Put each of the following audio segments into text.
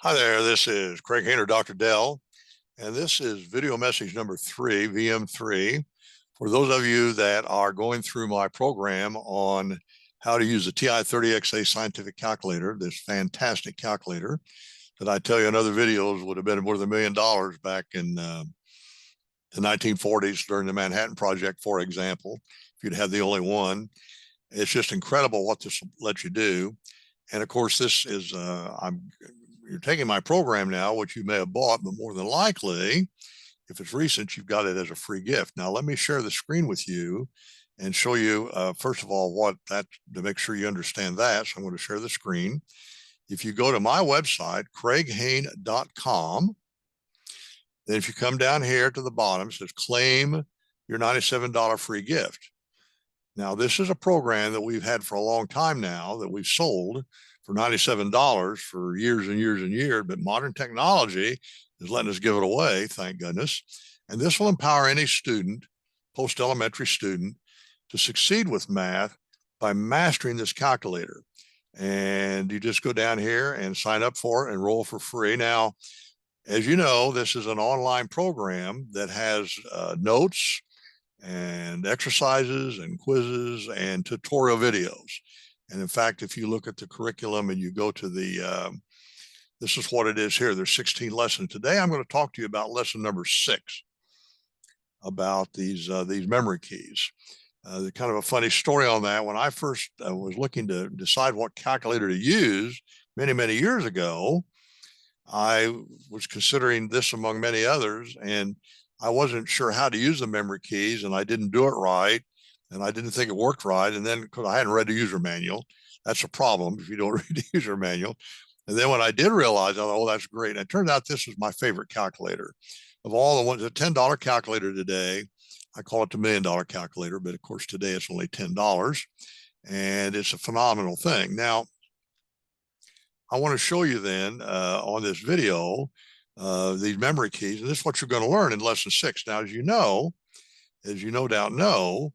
Hi there, this is Craig Hayner, Dr. Dell, and this is video message number 3, VM3. For those of you that are going through my program on how to use the TI-30Xa scientific calculator, this fantastic calculator that I tell you in other videos would have been worth $1 million back in the 1940s during the Manhattan Project, for example, if you'd had the only one. It's just incredible what this lets you do. And of course, this is, you're taking my program now, which you may have bought, but more than likely, if it's recent, you've got it as a free gift. Now, let me share the screen with you and show you, first of all, what that, to make sure you understand that. So I'm going to share the screen. If you go to my website, craighane.com, then if you come down here to the bottom, it says claim your $97 free gift. Now, this is a program that we've had for a long time now that we've sold for $97 for years and years and years, but modern technology is letting us give it away, thank goodness. And this will empower any student, post-elementary student, to succeed with math by mastering this calculator. And you just go down here and sign up for it, enroll for free. Now, as you know, this is an online program that has notes and exercises and quizzes and tutorial videos. And in fact, if you look at the curriculum and you go to the, this is what it is here. There's 16 lessons. Today, I'm going to talk to you about lesson number 6, about these memory keys. Kind of a funny story on that. When I first was looking to decide what calculator to use many, many years ago, I was considering this among many others, and I wasn't sure how to use the memory keys, and I didn't do it right, and I didn't think it worked right. And then, because I hadn't read the user manual, that's a problem if you don't read the user manual. And then when I did realize, I thought, oh, that's great. And it turned out this was my favorite calculator. Of all the ones, a $10 calculator today, I call it the $1 million calculator, but of course today it's only $10, and it's a phenomenal thing. Now, I want to show you then on this video these memory keys, and this is what you're going to learn in lesson 6. Now, as you no doubt know,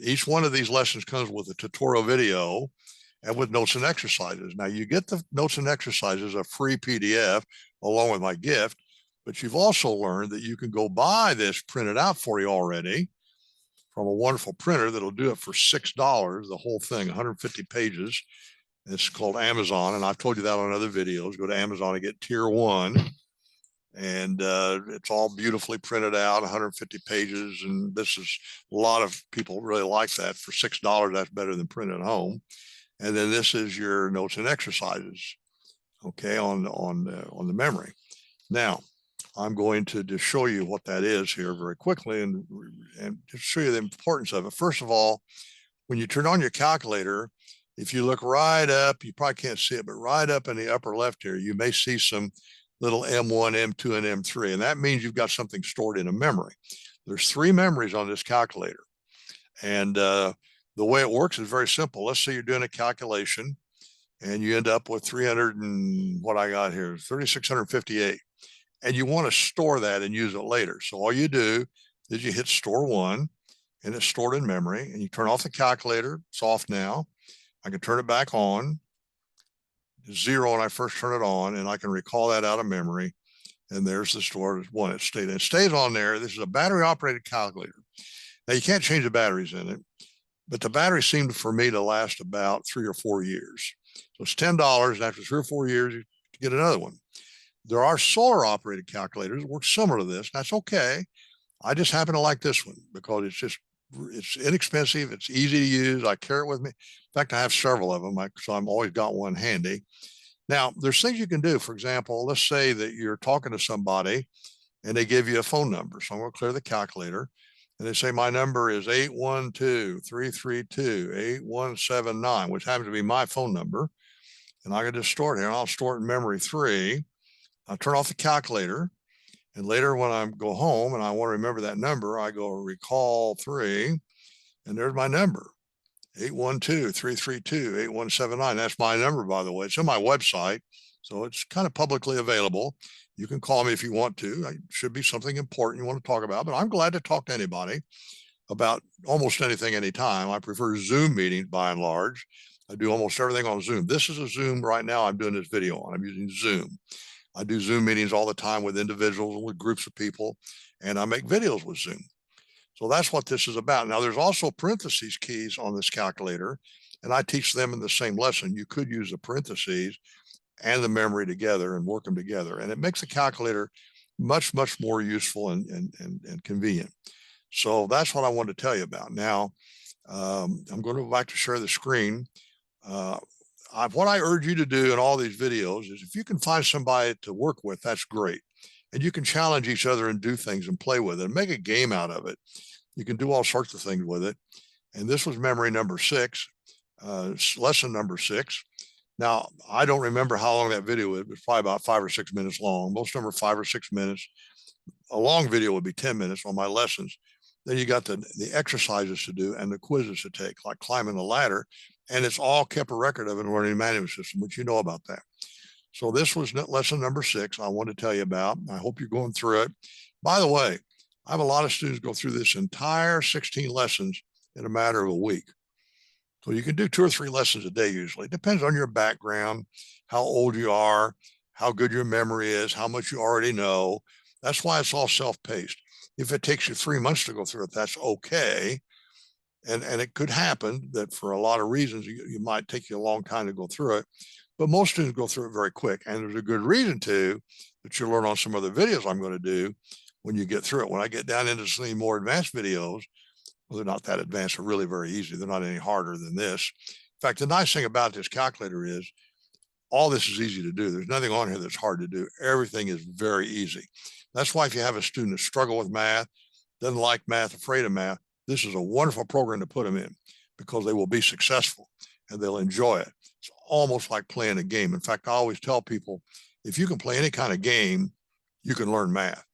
each one of these lessons comes with a tutorial video and with notes and exercises. Now, you get the notes and exercises, a free PDF along with my gift, but you've also learned that you can go buy this printed out for you already from a wonderful printer that'll do it for $6, the whole thing, 150 pages. It's called Amazon, and I've told you that on other videos. Go to Amazon and get tier 1, and it's all beautifully printed out, 150 pages, and this is, a lot of people really like that. For $6, that's better than printing at home. And then this is your notes and exercises, okay, on the memory. Now, I'm going to just show you what that is here very quickly, and just show you the importance of it. First of all, when you turn on your calculator, if you look right up, you probably can't see it, but right up in the upper left here, you may see some little M1, M2, and M3, and that means you've got something stored in a memory. There's 3 memories on this calculator, and the way it works is very simple. Let's say you're doing a calculation, and you end up with 300 and what I got here, 3,658, and you want to store that and use it later. So all you do is you hit store 1, and it's stored in memory, and you turn off the calculator. It's off now. I can turn it back on. It's 0 when I first turn it on, and I can recall that out of memory. And there's the stored 1. It stays on there. This is a battery operated calculator. Now, you can't change the batteries in it, but the battery seemed for me to last about 3 or 4 years. So it's $10, and after 3 or 4 years, you get another one. There are solar operated calculators that work similar to this. That's okay. I just happen to like this one because it's inexpensive. It's easy to use. I carry it with me. In fact, I have several of them, so I'm always got one handy. Now, there's things you can do. For example, let's say that you're talking to somebody and they give you a phone number. So I'm going to clear the calculator, and they say, my number is 812-332-8179, which happens to be my phone number. And I can just store it here. I'll store it in memory 3. I'll turn off the calculator. And later when I go home and I want to remember that number, I go recall 3, and there's my number, 812-332-8179. That's my number, by the way. It's on my website, so it's kind of publicly available. You can call me if you want to. It should be something important you want to talk about, but I'm glad to talk to anybody about almost anything, anytime. I prefer Zoom meetings by and large. I do almost everything on Zoom. This is a Zoom right now I'm doing this video on. I'm using Zoom. I do Zoom meetings all the time with individuals and with groups of people, and I make videos with Zoom. So that's what this is about. Now, there's also parentheses keys on this calculator, and I teach them in the same lesson. You could use the parentheses and the memory together and work them together. And it makes the calculator much, much more useful and convenient. So that's what I wanted to tell you about. Now, I'm going to go back to share the screen. What I urge you to do in all these videos is if you can find somebody to work with, that's great. And you can challenge each other and do things and play with it and make a game out of it. You can do all sorts of things with it. And this was memory number 6, lesson number 6. Now, I don't remember how long that video was. It was probably about 5 or 6 minutes long. Most of them are 5 or 6 minutes. A long video would be 10 minutes on my lessons. Then you got the exercises to do and the quizzes to take, like climbing the ladder. And it's all kept a record of in a learning management system, which you know about that. So this was lesson number 6 I want to tell you about. I hope you're going through it. By the way, I have a lot of students go through this entire 16 lessons in a matter of a week. So you can do 2 or 3 lessons a day usually. It depends on your background, how old you are, how good your memory is, how much you already know. That's why it's all self-paced. If it takes you 3 months to go through it, that's okay. And it could happen that for a lot of reasons, you might take you a long time to go through it. But most students go through it very quick. And there's a good reason to that you'll learn on some other videos I'm going to do when you get through it. When I get down into some more advanced videos, well, they're not that advanced. They're really very easy. They're not any harder than this. In fact, the nice thing about this calculator is all this is easy to do. There's nothing on here that's hard to do. Everything is very easy. That's why if you have a student that struggle with math, doesn't like math, afraid of math, this is a wonderful program to put them in because they will be successful and they'll enjoy it. It's almost like playing a game. In fact, I always tell people, if you can play any kind of game, you can learn math.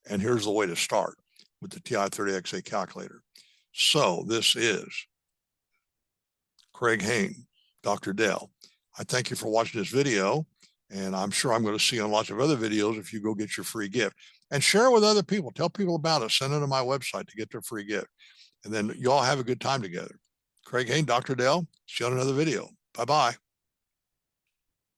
And here's the way to start with the TI-30Xa calculator. So this is Craig Hain, Dr. Dell. I thank you for watching this video, and I'm sure I'm going to see you on lots of other videos if you go get your free gift. And share it with other people. Tell people about it. Send it to my website to get their free gift. And then you all have a good time together. Craig Hain, Dr. Dell. See you on another video. Bye-bye.